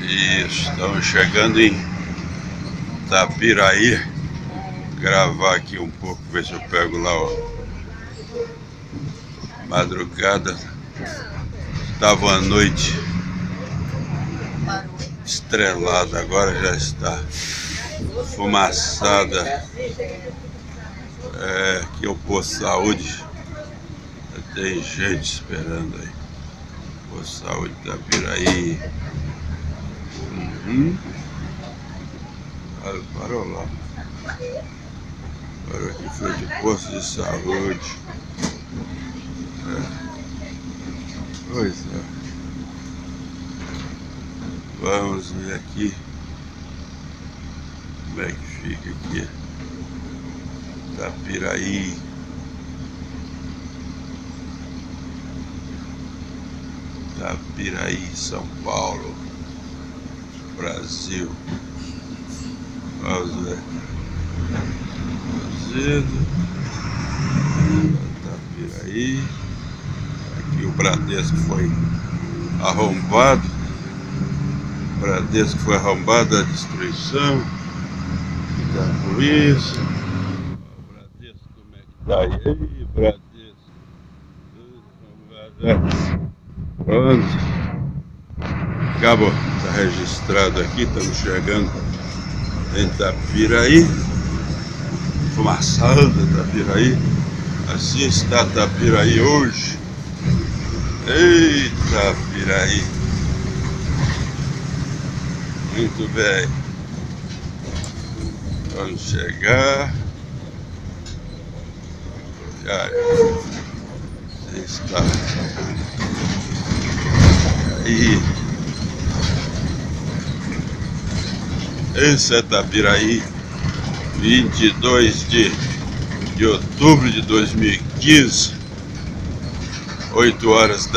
Isso, estamos chegando em Itapiraí. Gravar aqui um pouco, ver se eu pego lá, ó. Madrugada. Estava uma noite estrelada, agora já está fumaçada. Aqui é o Posto Saúde. Tem gente esperando aí. Posto Saúde Itapiraí. Parou lá. Parou aqui em frente ao posto de saúde. Pois é. Vamos ver aqui como é que fica aqui. Itapiraí. Itapiraí, São Paulo, Brasil. Vamos ver. Itapiraí. Aqui o Bradesco foi arrombado. O Bradesco foi arrombado, a destruição da polícia. O Bradesco, como é que tá aí? Bradesco. Pronto. Acabou. Está registrado aqui. Estamos chegando em Itapiraí. Fumaçada Itapiraí. Assim está Itapiraí hoje. Eita, Itapiraí. Muito bem. Vamos chegar. Já está aí. Esse é Itapiraí, 22 de outubro de 2015, 8 horas da